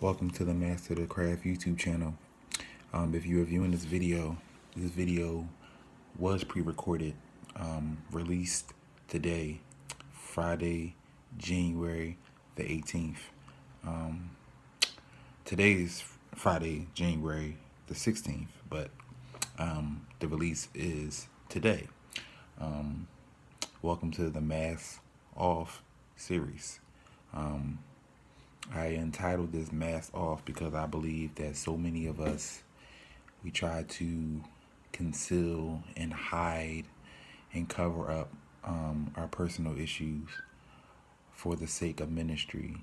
Welcome to the Master of the Craft YouTube channel. If you are viewing this video was pre-recorded, released today, Friday, January the 18th. Today is Friday, January the 16th, but the release is today. Welcome to the Mask Off series. I entitled this Mask Off because I believe that so many of us, we try to conceal and hide and cover up our personal issues for the sake of ministry,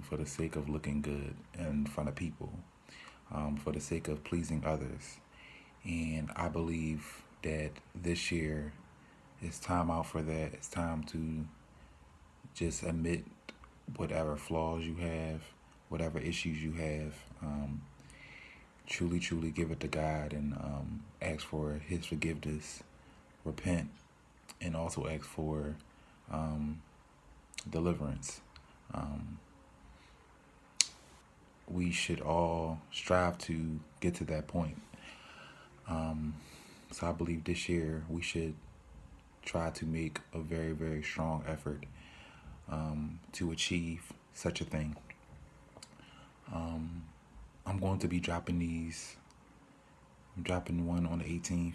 for the sake of looking good in front of people, for the sake of pleasing others. And I believe that this year it's time out for that. It's time to just admit whatever flaws you have, whatever issues you have, truly give it to God and ask for His forgiveness, repent, and also ask for deliverance. We should all strive to get to that point. So I believe this year we should try to make a very strong effort to achieve such a thing. I'm going to be dropping these. I'm dropping one on the 18th,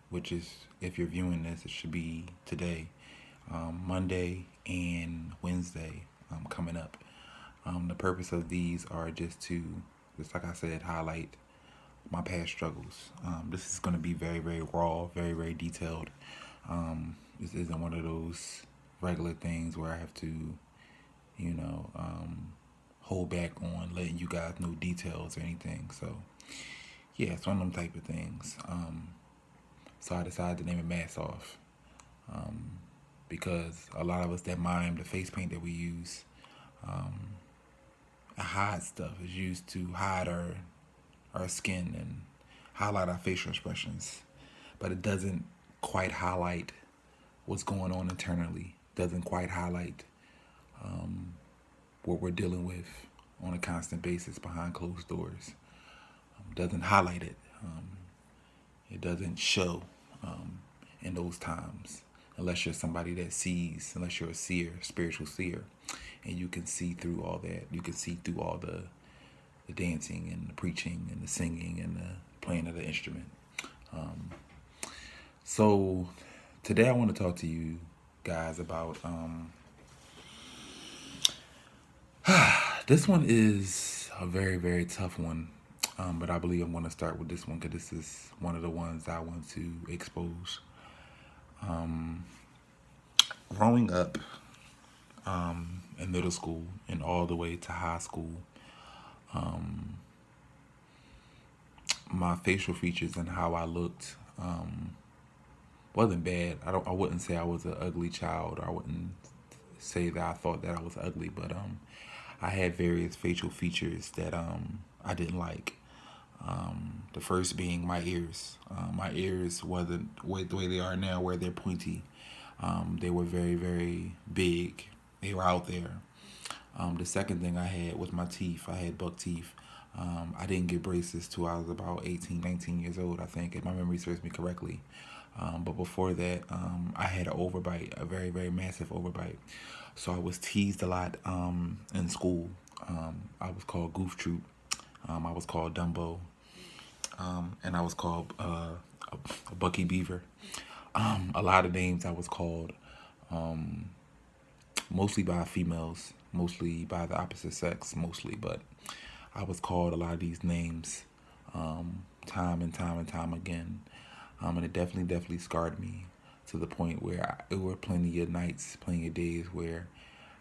which is, if you're viewing this, it should be today, Monday and Wednesday coming up. The purpose of these are just like I said, highlight my past struggles. This is going to be very raw, very detailed. This isn't one of those regular things where I have to, hold back on letting you guys know details or anything. So, yeah, it's one of them type of things. So I decided to name it Mask Off, because a lot of us that mime the face paint that we use, hide stuff, is used to hide our skin and highlight our facial expressions, but it doesn't quite highlight what's going on internally. Doesn't quite highlight what we're dealing with on a constant basis behind closed doors. Doesn't highlight it. It doesn't show in those times, unless you're somebody that sees, unless you're a seer, spiritual seer, and you can see through all that. You can see through all the dancing and the preaching and the singing and the playing of the instrument. So today I want to talk to you guys about this one is a very tough one, but I believe I'm going to start with this one because this is one of the ones I want to expose. Growing up in middle school and all the way to high school, my facial features and how I looked wasn't bad. I wouldn't say I was an ugly child, or I wouldn't say that I thought that I was ugly, but I had various facial features that I didn't like. The first being my ears. My ears wasn't the way they are now, where they're pointy. They were very big. They were out there. The second thing I had was my teeth. I had buck teeth. I didn't get braces till I was about 18, 19 years old, I think, if my memory serves me correctly. But before that, I had an overbite, a very massive overbite. So I was teased a lot in school. I was called Goof Troop. I was called Dumbo. And I was called a Bucky Beaver. A lot of names I was called, mostly by females, mostly by the opposite sex, but I was called a lot of these names time and time again. And it definitely scarred me to the point where there were plenty of nights, plenty of days where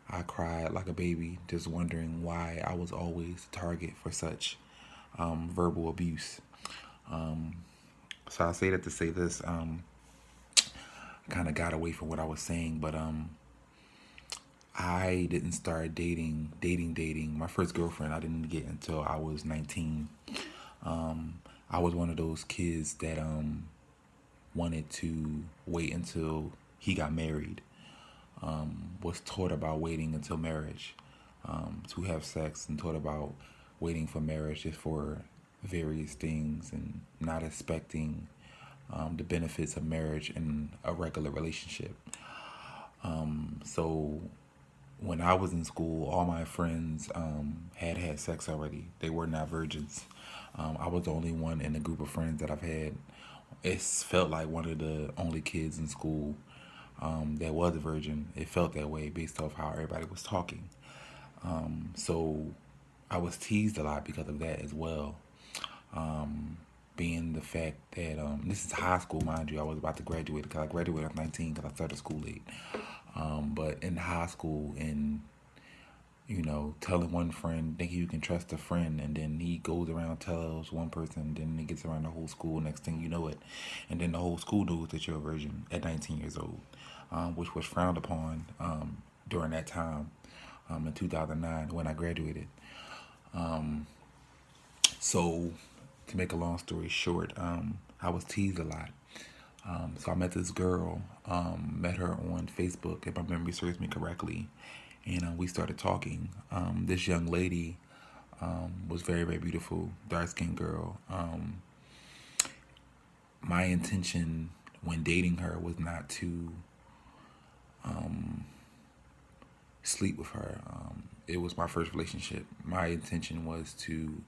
I cried like a baby, just wondering why I was always the target for such verbal abuse. So I say that to say this. I kind of got away from what I was saying, but I didn't start dating. My first girlfriend I didn't get until I was 19. I was one of those kids that wanted to wait until he got married. Was taught about waiting until marriage to have sex, and taught about waiting for marriage just for various things and not expecting the benefits of marriage in a regular relationship. So when I was in school, all my friends had sex already. They were not virgins. I was the only one in a group of friends that I've had. It felt like one of the only kids in school that was a virgin. It felt that way based off how everybody was talking. So I was teased a lot because of that as well. Being the fact that this is high school, mind you. I was about to graduate because I graduated at 19 because I started school late. But in high school, and telling one friend, thinking you can trust a friend, and then he goes around tells one person, then it gets around the whole school. Next thing you know it, and then the whole school knows that you're a virgin at 19 years old, which was frowned upon during that time in 2009 when I graduated. So to make a long story short, I was teased a lot. So I met this girl, met her on Facebook, if my memory serves me correctly, and we started talking. This young lady was very, very beautiful, dark-skinned girl. My intention when dating her was not to sleep with her. It was my first relationship. My intention was to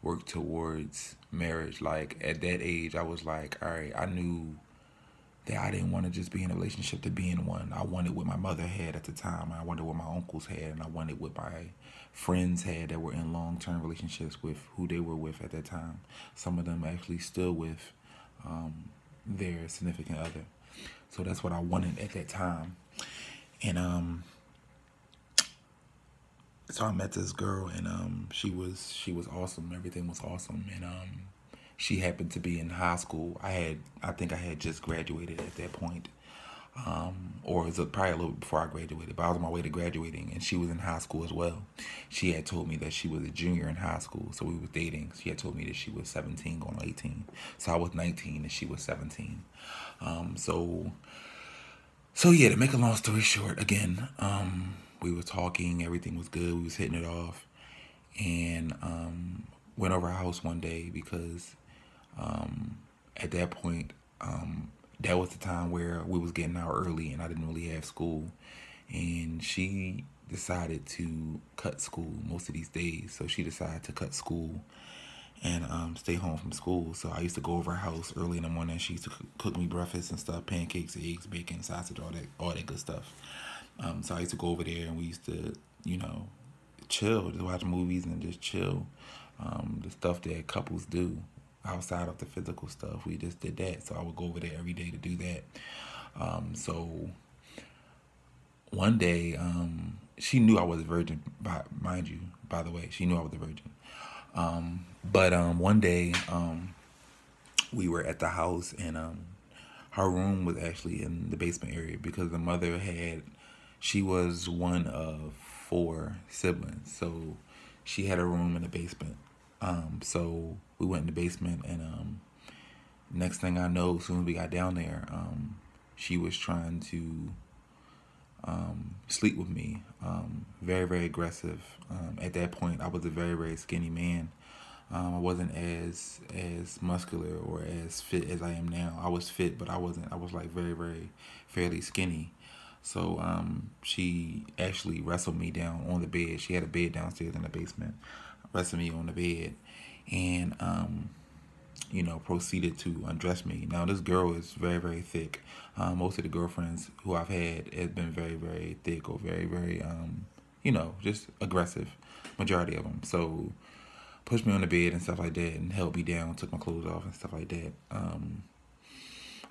work towards marriage. Like at that age, I was like, all right, I knew that I didn't want to just be in a relationship to be in one. I wanted what my mother had at the time. I wanted what my uncles had, and I wanted what my friends had that were in long-term relationships with who they were with at that time. Some of them actually still with their significant other. So that's what I wanted at that time. And so I met this girl, and she was awesome. Everything was awesome, and she happened to be in high school. I think I had just graduated at that point, or it was probably a little bit before I graduated. But I was on my way to graduating, and she was in high school as well. She had told me that she was a junior in high school, so we were dating. She had told me that she was 17, going on 18. So I was 19, and she was 17. So yeah, to make a long story short, again, we were talking, everything was good, we was hitting it off, and went over her house one day because at that point, that was the time where we was getting out early and I didn't really have school, and she decided to cut school most of these days. So she decided to cut school and stay home from school. So I used to go over her house early in the morning. She used to cook me breakfast and stuff, pancakes, eggs, bacon, sausage, all that good stuff. So I used to go over there and we used to, chill, just watch movies and just chill. The stuff that couples do outside of the physical stuff, we just did that. So I would go over there every day to do that. So one day, she knew I was a virgin, mind you, by the way, she knew I was a virgin. But one day, we were at the house, and her room was actually in the basement area because the mother she was one of 4 siblings, so she had a room in the basement. So we went in the basement, and next thing I know, as soon as we got down there, she was trying to sleep with me. Very, very aggressive. At that point, I was a very, very skinny man. I wasn't as muscular or as fit as I am now. I was fit, but I wasn't. I was like very, very fairly skinny. So she actually wrestled me down on the bed. She had a bed downstairs in the basement. Wrestled me on the bed, and proceeded to undress me. Now this girl is very, very thick. Most of the girlfriends who I've had have been very, very thick or very, very just aggressive. Majority of them. So pushed me on the bed and stuff like that, and held me down, took my clothes off and stuff like that.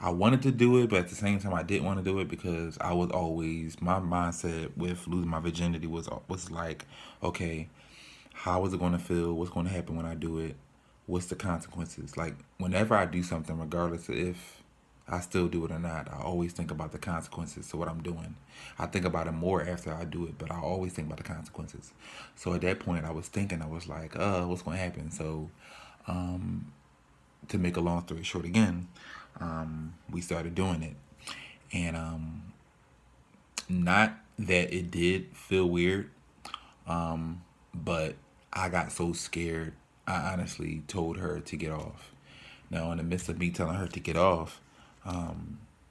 I wanted to do it, but at the same time I didn't want to do it because I was always, my mindset with losing my virginity was like, okay, how is it going to feel? What's going to happen when I do it? What's the consequences? Like whenever I do something, regardless of if I still do it or not, I always think about the consequences to what I'm doing. I think about it more after I do it, but I always think about the consequences. So at that point, I was like, what's going to happen? So to make a long story short again, we started doing it. And not that it did feel weird, but I got so scared, I honestly told her to get off. Now, in the midst of me telling her to get off,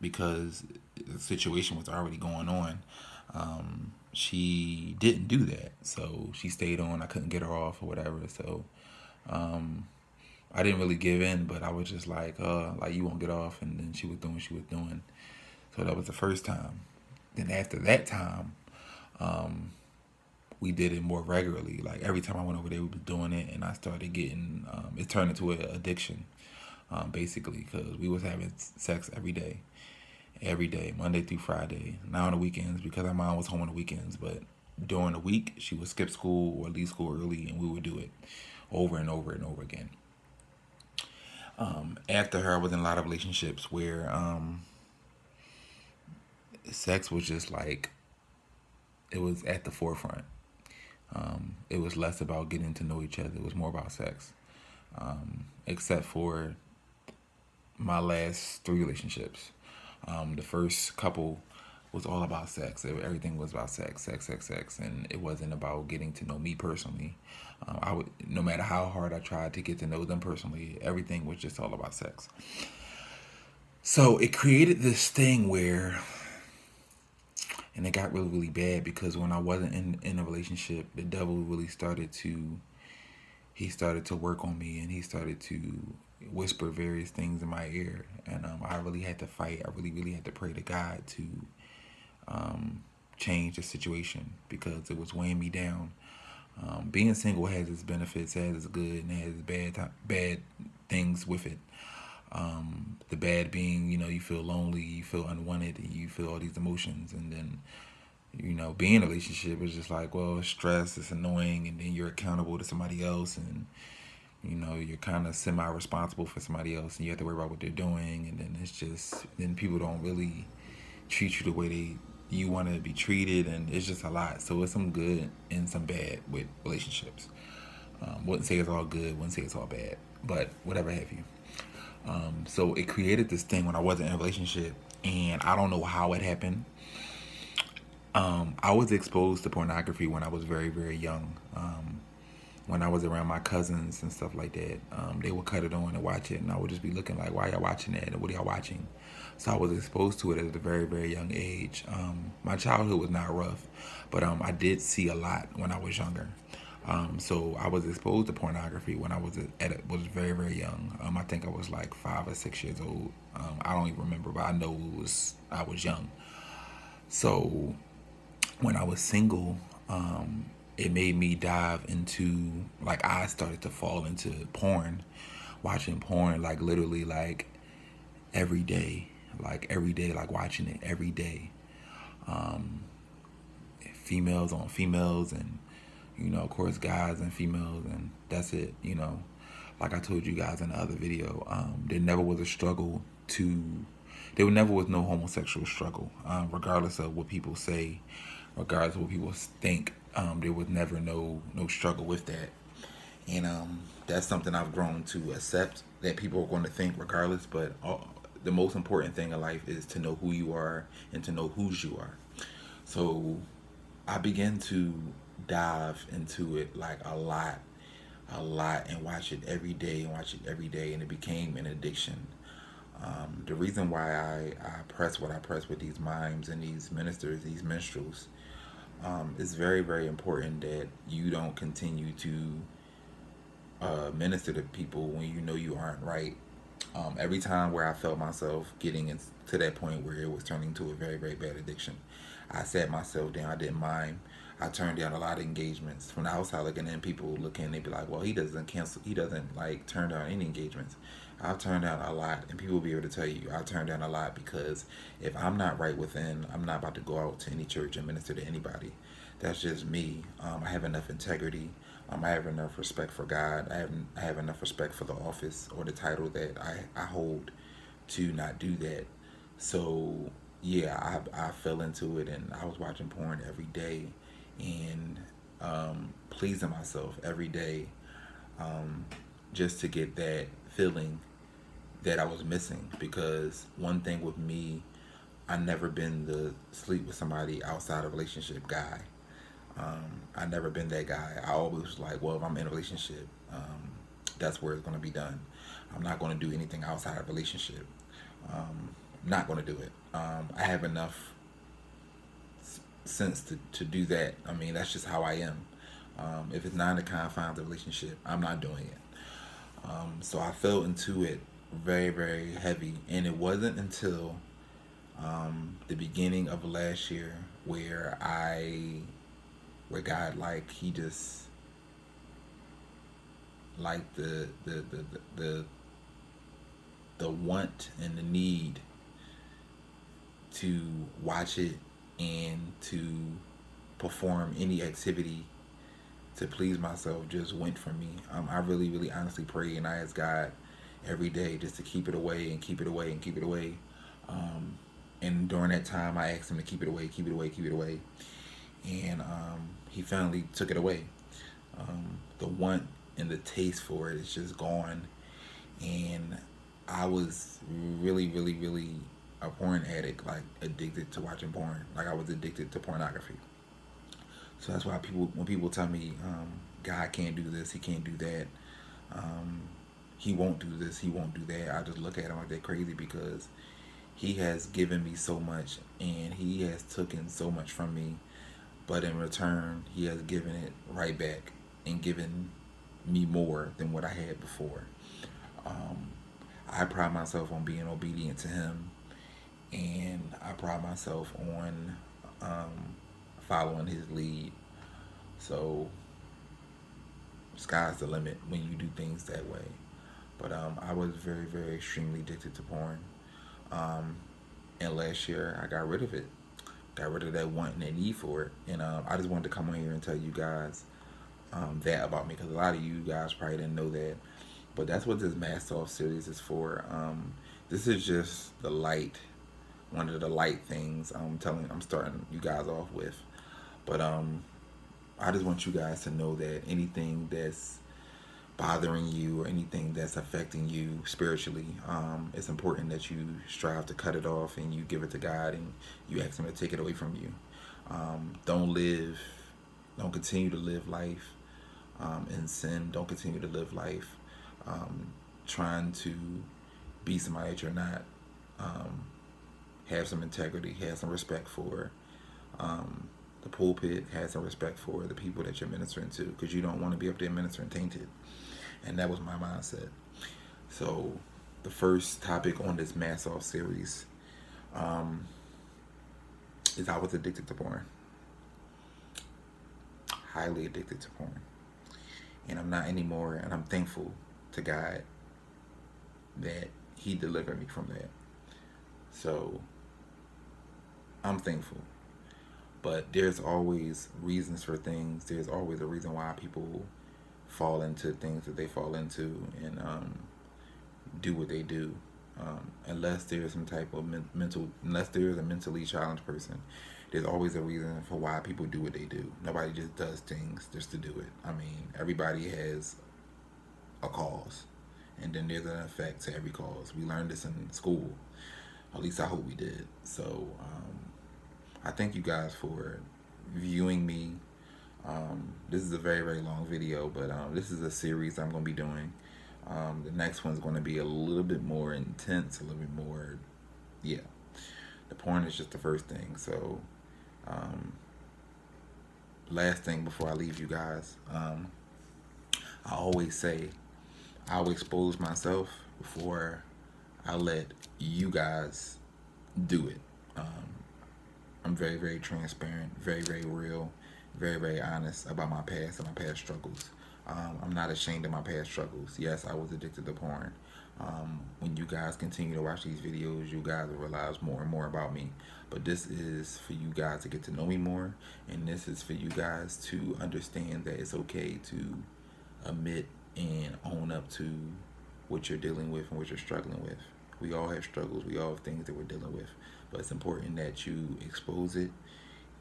because the situation was already going on, she didn't do that. So she stayed on. I couldn't get her off or whatever. So I didn't really give in, but I was just like you won't get off. And then she was doing what she was doing. So that was the first time. Then after that time, we did it more regularly. Like every time I went over there, we was doing it, and I started getting. It turned into an addiction, basically, because we was having sex every day, Monday through Friday. Not on the weekends because our mom was home on the weekends, but during the week she would skip school or leave school early, and we would do it over and over and over again. After her, I was in a lot of relationships where sex was just like it was at the forefront. It was less about getting to know each other. It was more about sex. Except for my last three relationships. The first couple was all about sex. Everything was about sex, and it wasn't about getting to know me personally. No matter how hard I tried to get to know them personally, everything was just all about sex. So it created this thing where, and it got really, really bad because when I wasn't in a relationship, the devil really started to work on me, and he started to whisper various things in my ear, and I really had to fight. I really had to pray to God to change the situation because it was weighing me down. Being single has its benefits, has its good, and has bad things with it. The bad being, you feel lonely, you feel unwanted, and you feel all these emotions, and then being in a relationship is just like, well, it's stress, it's annoying, and then you're accountable to somebody else, and you're kind of semi-responsible for somebody else, and you have to worry about what they're doing, and then people don't really treat you the way you want to be treated, and it's just a lot. So it's some good and some bad with relationships. Wouldn't say it's all good, wouldn't say it's all bad, but whatever have you. So it created this thing when I wasn't in a relationship, and I don't know how it happened. I was exposed to pornography when I was very, very young. When I was around my cousins and stuff like that, they would cut it on and watch it, and I would just be looking like, why y'all watching that? And what are y'all watching? So I was exposed to it at a very, very young age. My childhood was not rough, but I did see a lot when I was younger. So I was exposed to pornography when I was very, very young. I think I was like 5 or 6 years old. I don't even remember, but I know I was young. So when I was single, it made me dive into, like, I started to fall into porn, watching porn, like literally like every day, like watching it every day. Females on females, and of course, guys and females, and that's it. Like I told you guys in the other video, there never was a struggle there never was no homosexual struggle, regardless of what people say, regardless of what people think. There was never no struggle with that, and that's something I've grown to accept, that people are going to think regardless. But the most important thing in life is to know who you are and to know whose you are. So I began to dive into it like a lot, and watch it every day, and it became an addiction. The reason why I press what I press with these mimes and these ministers, these minstrels, it's very, very important that you don't continue to minister to people when you know you aren't right. Every time where I felt myself getting to that point where it was turning into a very, very bad addiction, I sat myself down. I didn't mime. I turned down a lot of engagements. From the outside looking in, people looking, they'd be like, well, he doesn't like turn down any engagements. I've turned down a lot, and people will be able to tell you I've turned down a lot, because if I'm not right within, I'm not about to go out to any church and minister to anybody. That's just me. I have enough integrity. I have enough respect for God. I have enough respect for the office or the title that I hold to not do that. So yeah, I fell into it, and I was watching porn every day, and pleasing myself every day, just to get that feeling that I was missing. Because one thing with me, I never been the sleep with somebody outside of relationship guy. I never been that guy. I always was like, well, if I'm in a relationship, that's where it's going to be done. I'm not going to do anything outside of a relationship. Not going to do it. I have enough sense to do that. I mean, that's just how I am. If it's not in the confines of a relationship, I'm not doing it. So I fell into it very, very heavy. And it wasn't until the beginning of last year where God, like, he just, like, the want and the need to watch it and to perform any activity to please myself just went from me. I really, really honestly pray and I ask God every day just to keep it away and keep it away and keep it away. And during that time, I asked him to keep it away, keep it away, keep it away. And he finally took it away. The want and the taste for it is just gone. And I was really, really, really a porn addict, like addicted to watching porn. Like I was addicted to pornography. So that's why when people tell me, God can't do this, he can't do that, he won't do this, he won't do that, I just look at him like they're crazy, because he has given me so much and he has taken so much from me, but in return he has given it right back and given me more than what I had before. I pride myself on being obedient to him, and I pride myself on following his lead. So sky's the limit when you do things that way. But I was very, very extremely addicted to porn. And last year I got rid of it. Got rid of that want and that need for it. And I just wanted to come on here and tell you guys that about me, because a lot of you guys probably didn't know that. But that's what this Mask Off series is for. This is just the light, one of the light things I'm starting you guys off with. But I just want you guys to know that anything that's bothering you or anything that's affecting you spiritually, it's important that you strive to cut it off and you give it to God and you ask him to take it away from you. Don't continue to live life in sin. Don't continue to live life trying to be somebody that you're not. Have some integrity, have some respect for the pulpit, have some respect for the people that you're ministering to, because you don't want to be up there ministering tainted. And that was my mindset. So the first topic on this Mask Off series is I was addicted to porn. Highly addicted to porn. And I'm not anymore, and I'm thankful to God that he delivered me from that. So I'm thankful. But there's always reasons for things. There's always a reason why people fall into things that they fall into and do what they do. Unless there's some type of unless there's a mentally challenged person, there's always a reason for why people do what they do. Nobody just does things just to do it. I mean, everybody has a cause, and then there's an effect to every cause. We learned this in school. At least I hope we did. So I thank you guys for viewing me. This is a very, very long video, but this is a series I'm going to be doing. The next one's going to be a little bit more intense, a little bit more, yeah. The porn is just the first thing. So last thing before I leave you guys, I always say I'll expose myself before I let you guys do it. I'm very, very transparent, very, very real, very, very honest about my past and my past struggles. I'm not ashamed of my past struggles. Yes, I was addicted to porn. When you guys continue to watch these videos, you guys will realize more and more about me. But this is for you guys to get to know me more, and this is for you guys to understand that it's okay to admit and own up to what you're dealing with and what you're struggling with. We all have struggles. We all have things that we're dealing with. But it's important that you expose it,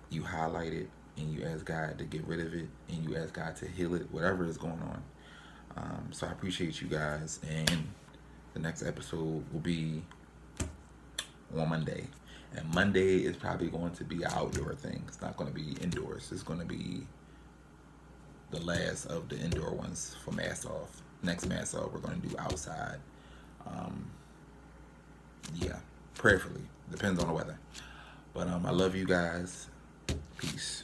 you highlight it, and you ask God to get rid of it, and you ask God to heal it, whatever is going on. So I appreciate you guys, and the next episode will be on Monday. And Monday is probably going to be an outdoor thing. It's not going to be indoors. It's going to be the last of the indoor ones for Mass Off. Next Mass Off, we're going to do outside. Yeah, prayerfully. Depends on the weather. But I love you guys. Peace.